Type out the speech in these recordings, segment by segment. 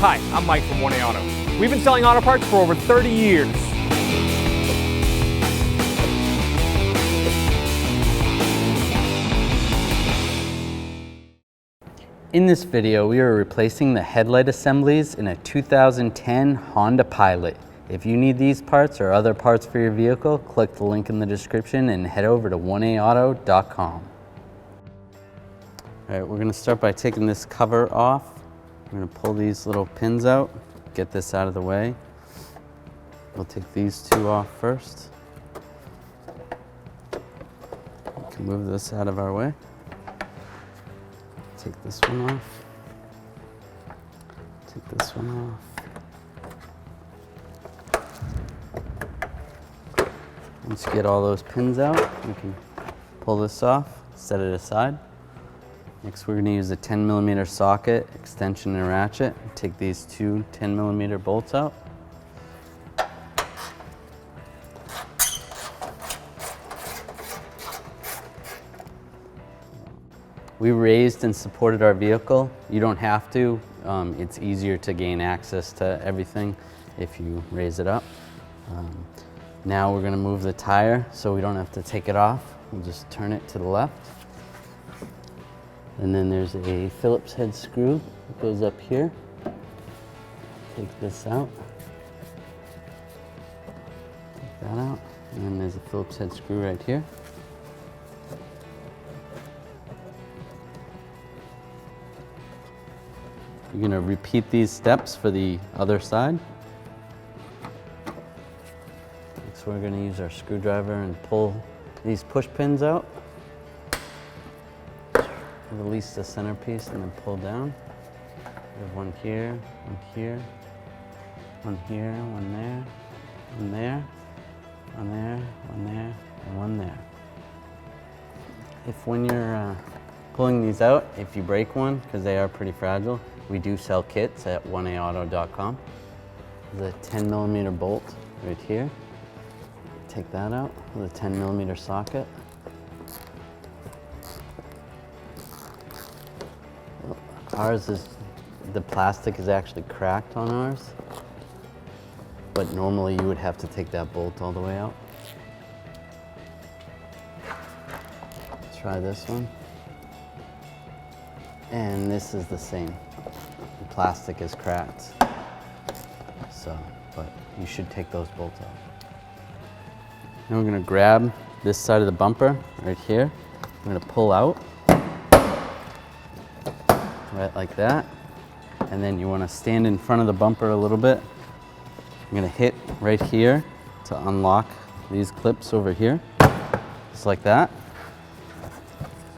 Hi, I'm Mike from 1A Auto. We've been selling auto parts for over 30 years. In this video, we are replacing the headlight assemblies in a 2010 Honda Pilot. If you need these parts or other parts for your vehicle, click the link in the description and head over to 1aauto.com. All right, we're gonna start by taking this cover off. We're gonna pull these little pins out, get this out of the way. We'll take these two off first. We can move this out of our way. Take this one off. Take this one off. Once you get all those pins out, we can pull this off, set it aside. Next, we're going to use a 10mm socket, extension, and ratchet. Take these two 10mm bolts out. We raised and supported our vehicle. You don't have to. It's easier to gain access to everything if you raise it up. Now we're going to move the tire so we don't have to take it off. We'll just turn it to the left. And then there's a Phillips head screw that goes up here. Take this out. Take that out. And then there's a Phillips head screw right here. You're going to repeat these steps for the other side. Next, we're going to use our screwdriver and pull these push pins out. Release the centerpiece and then pull down. We have one here, one here, one here, one there, one there, one there, one there, and one there. If when you're pulling these out, if you break one, because they are pretty fragile, we do sell kits at 1aauto.com. There's a 10mm bolt right here. Take that out with a 10mm socket. Ours is, the plastic is actually cracked on ours, but normally you would have to take that bolt all the way out. Try this one. And this is the same. The plastic is cracked, so, but you should take those bolts out. Now we're gonna grab this side of the bumper right here. We're gonna pull out. Right like that, and then you want to stand in front of the bumper a little bit. I'm going to hit right here to unlock these clips over here, just like that.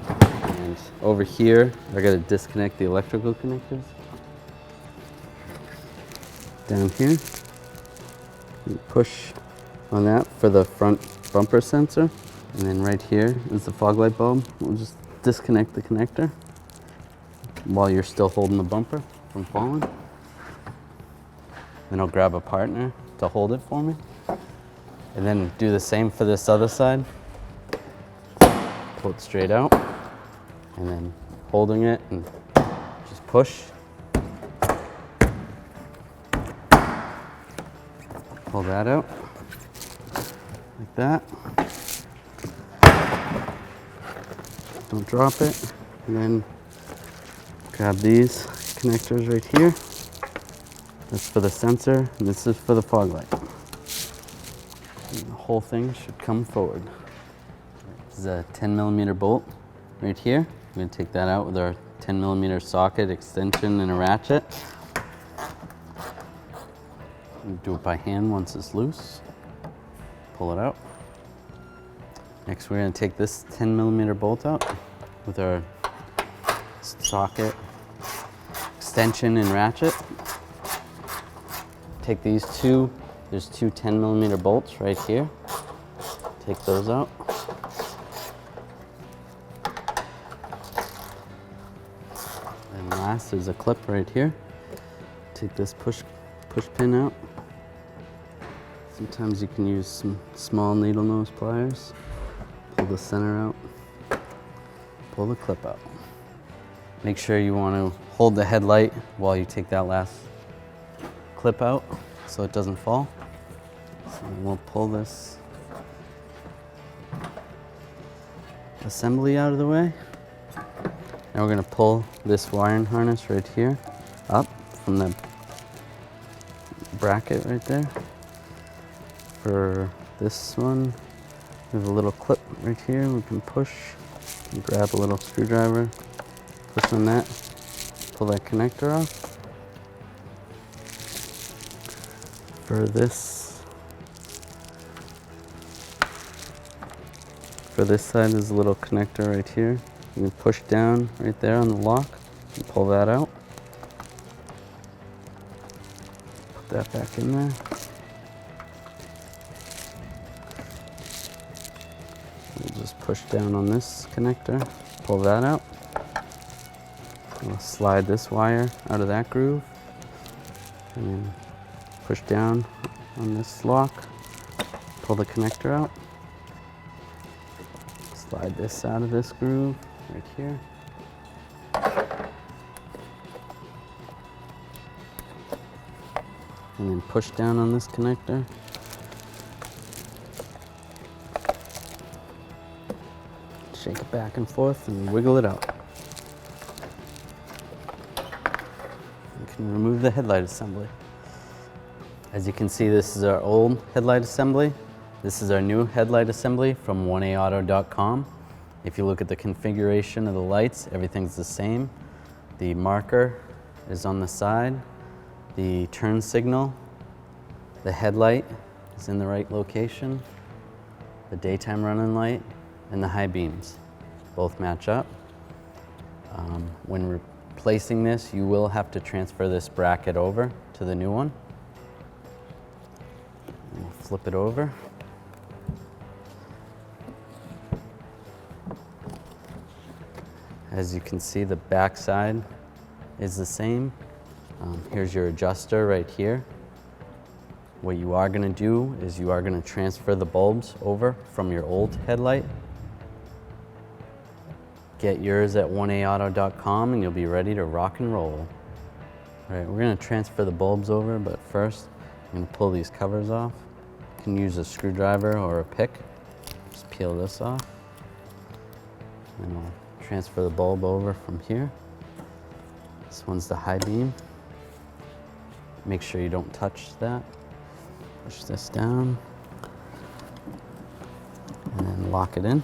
And over here, I got to disconnect the electrical connectors. Down here, you push on that for the front bumper sensor, and then right here is the fog light bulb. We'll just disconnect the connector while you're still holding the bumper from falling. Then I'll grab a partner to hold it for me. And then do the same for this other side. Pull it straight out. And then holding it and just push. Pull that out. Like that. Don't drop it. And then grab these connectors right here. That's for the sensor, and this is for the fog light. And the whole thing should come forward. This is a 10mm bolt right here. I'm going to take that out with our 10mm socket, extension, and a ratchet. Do it by hand once it's loose. Pull it out. Next, we're going to take this 10mm bolt out with our socket, extension, and ratchet. Take these two, there's two 10mm bolts right here. Take those out. And last, there's a clip right here. Take this push pin out. Sometimes you can use some small needle nose pliers. Pull the center out. Pull the clip out. Make sure you want to hold the headlight while you take that last clip out so it doesn't fall. So we'll pull this assembly out of the way. Now we're going to pull this wiring harness right here up from the bracket right there. For this one, we have a little clip right here we can push and grab a little screwdriver, push on that, pull that connector off. For this side, there's a little connector right here. You can push down right there on the lock and pull that out. Put that back in there. We'll just push down on this connector, pull that out. We'll slide this wire out of that groove and then push down on this lock, pull the connector out. Slide this out of this groove right here. And then push down on this connector. Shake it back and forth and wiggle it out. You can remove the headlight assembly. As you can see, this is our old headlight assembly. This is our new headlight assembly from 1aauto.com. If you look at the configuration of the lights, everything's the same. The marker is on the side. The turn signal, the headlight is in the right location. The daytime running light and the high beams both match up. When replacing this, you will have to transfer this bracket over to the new one. We'll flip it over. As you can see, the back side is the same. Here's your adjuster right here. What you are going to do is you are going to transfer the bulbs over from your old headlight. Get yours at 1aauto.com and you'll be ready to rock and roll. All right, we're going to transfer the bulbs over, but first I'm going to pull these covers off. You can use a screwdriver or a pick. Just peel this off. And we'll transfer the bulb over from here. This one's the high beam. Make sure you don't touch that. Push this down and then lock it in.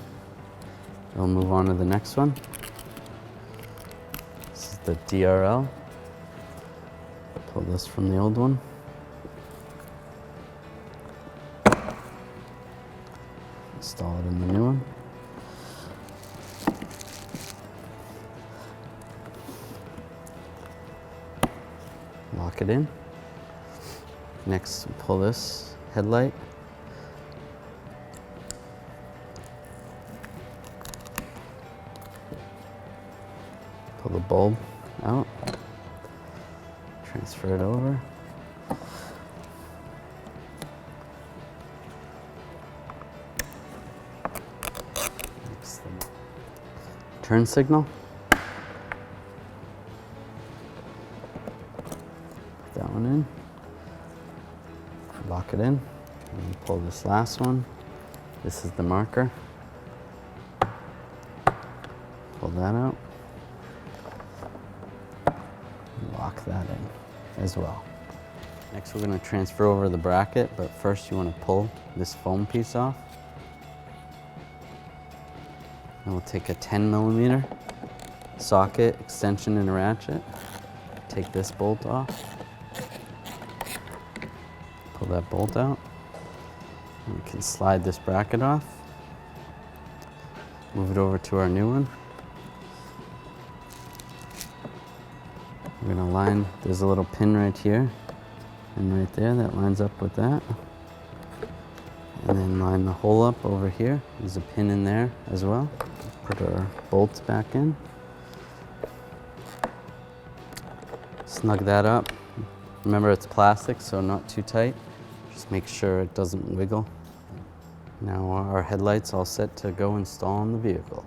We'll move on to the next one. This is the DRL. Pull this from the old one. Install it in the new one. Lock it in. Next, pull this headlight. Pull the bulb out. Transfer it over. Next, the turn signal. Put that one in. Lock it in, and pull this last one. This is the marker. Pull that out. And lock that in as well. Next we're going to transfer over the bracket, but first you want to pull this foam piece off. And we'll take a 10mm socket, extension, and ratchet. Take this bolt off. Pull that bolt out. And we can slide this bracket off. Move it over to our new one. We're going to line, there's a little pin right here and right there that lines up with that. And then line the hole up over here. There's a pin in there as well. Put our bolts back in. Snug that up. Remember, it's plastic, so not too tight. Just make sure it doesn't wiggle. Now our headlight's all set to go install in the vehicle.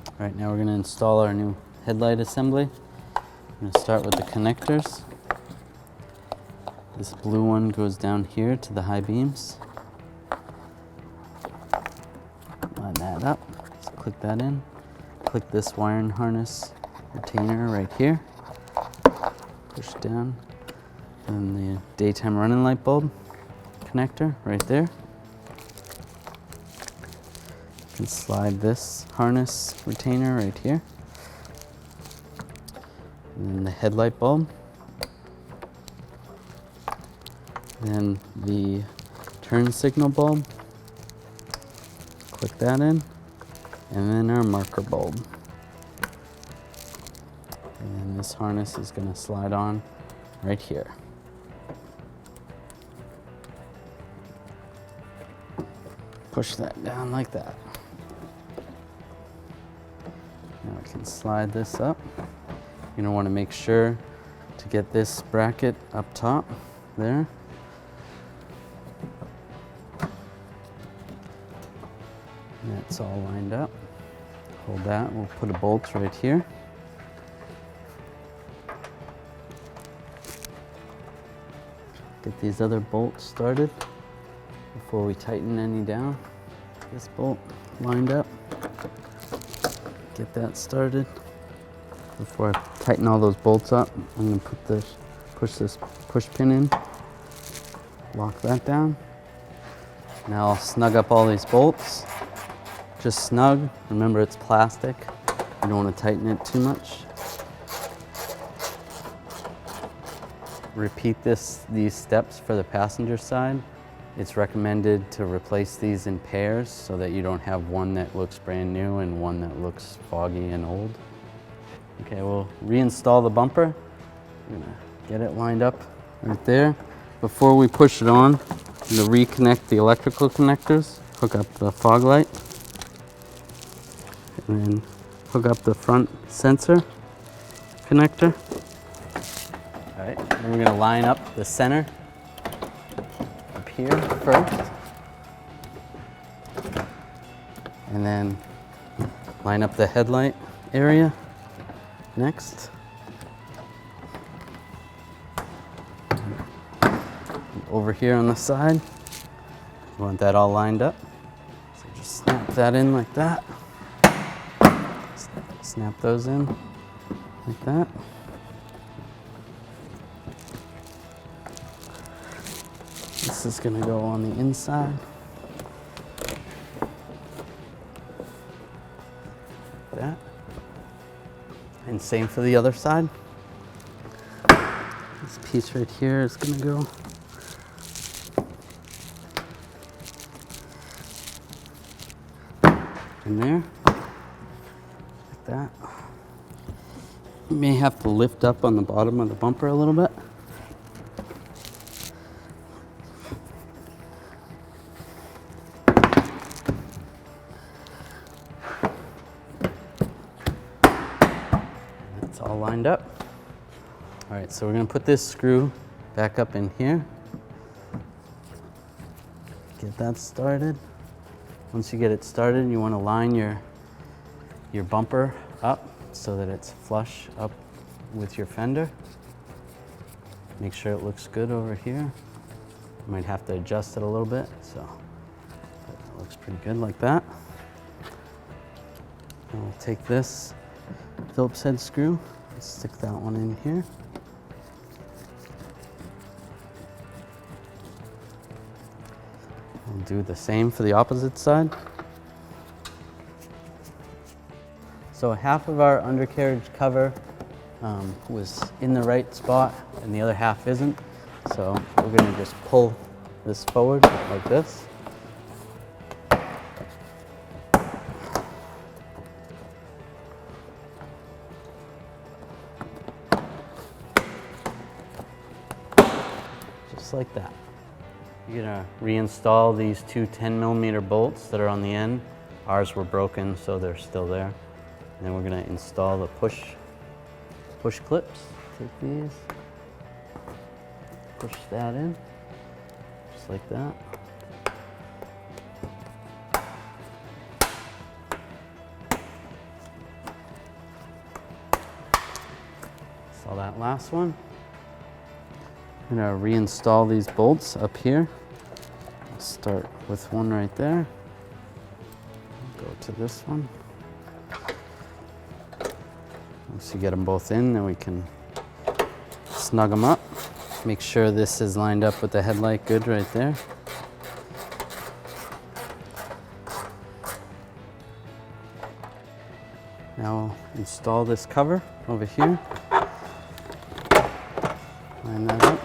All right, now we're going to install our new headlight assembly. I'm going to start with the connectors. This blue one goes down here to the high beams. Line that up. So click that in. Click this wiring harness retainer right here. Push down. And the daytime running light bulb connector right there. You can slide this harness retainer right here. And then the headlight bulb. Then the turn signal bulb. Click that in. And then our marker bulb. And then this harness is going to slide on right here. Push that down like that. Now I can slide this up. You're gonna want to make sure to get this bracket up top there. And that's all lined up. Hold that, we'll put a bolt right here. Get these other bolts started before we tighten any down. This bolt lined up. Get that started. Before I tighten all those bolts up, I'm going to put this push pin in. Lock that down. Now I'll snug up all these bolts. Just snug. Remember, it's plastic. You don't want to tighten it too much. Repeat these steps for the passenger side. It's recommended to replace these in pairs so that you don't have one that looks brand new and one that looks foggy and old. Okay, we'll reinstall the bumper. I'm gonna get it lined up right there. Before we push it on, I'm gonna reconnect the electrical connectors, hook up the fog light, and then hook up the front sensor connector. All right, then we're gonna line up the center up here first. And then line up the headlight area next. Over here on the side, you want that all lined up. So just snap that in like that. Snap those in like that. This is going to go on the inside. Like that. And same for the other side. This piece right here is going to go in there, like that. You may have to lift up on the bottom of the bumper a little bit. That's all lined up. All right, so we're going to put this screw back up in here. Get that started. Once you get it started, you want to line your bumper up so that it's flush up with your fender. Make sure it looks good over here. You might have to adjust it a little bit, so it looks pretty good like that. And we'll take this Phillips head screw and stick that one in here. We'll do the same for the opposite side. So half of our undercarriage cover was in the right spot and the other half isn't. So we're going to just pull this forward like this. Just like that. You're gonna reinstall these two 10mm bolts that are on the end. Ours were broken, so they're still there. And then we're gonna install the push clips. Take these, push that in, just like that. Install that last one. I'm gonna reinstall these bolts up here. Let's start with one right there. Go to this one. Once you get them both in, then we can snug them up. Make sure this is lined up with the headlight good right there. Now I'll install this cover over here. Line that up.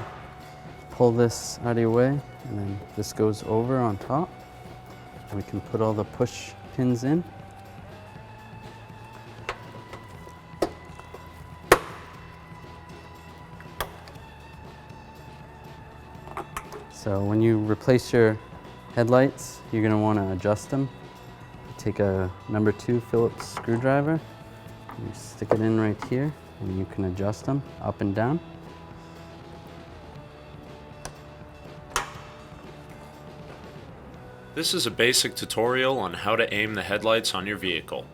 Pull this out of your way, and then this goes over on top. We can put all the push pins in. So when you replace your headlights, you're going to want to adjust them. Take a number 2 Phillips screwdriver, you stick it in right here, and you can adjust them up and down. This is a basic tutorial on how to aim the headlights on your vehicle.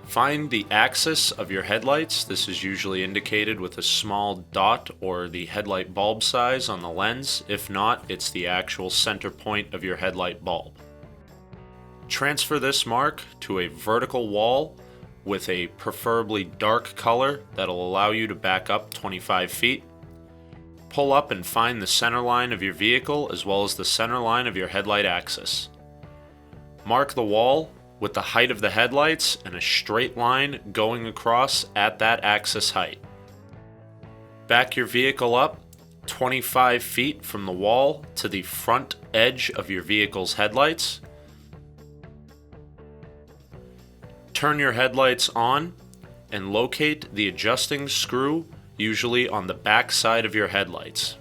Find the axis of your headlights. This is usually indicated with a small dot or the headlight bulb size on the lens. If not, it's the actual center point of your headlight bulb. Transfer this mark to a vertical wall with a preferably dark color that'll allow you to back up 25 feet. Pull up and find the center line of your vehicle as well as the center line of your headlight axis. Mark the wall with the height of the headlights and a straight line going across at that axis height. Back your vehicle up 25 feet from the wall to the front edge of your vehicle's headlights. Turn your headlights on and locate the adjusting screw, usually on the back side of your headlights.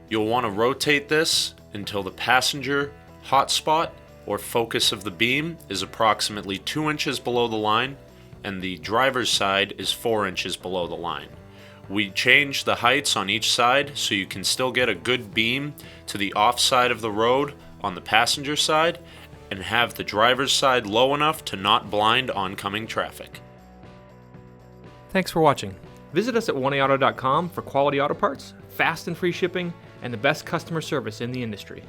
You'll want to rotate this until the passenger hotspot or focus of the beam is approximately 2 inches below the line and the driver's side is 4 inches below the line. We change the heights on each side so you can still get a good beam to the off side of the road on the passenger side and have the driver's side low enough to not blind oncoming traffic. Thanks for watching. Visit us at oneauto.com for quality auto parts, fast and free shipping, and the best customer service in the industry.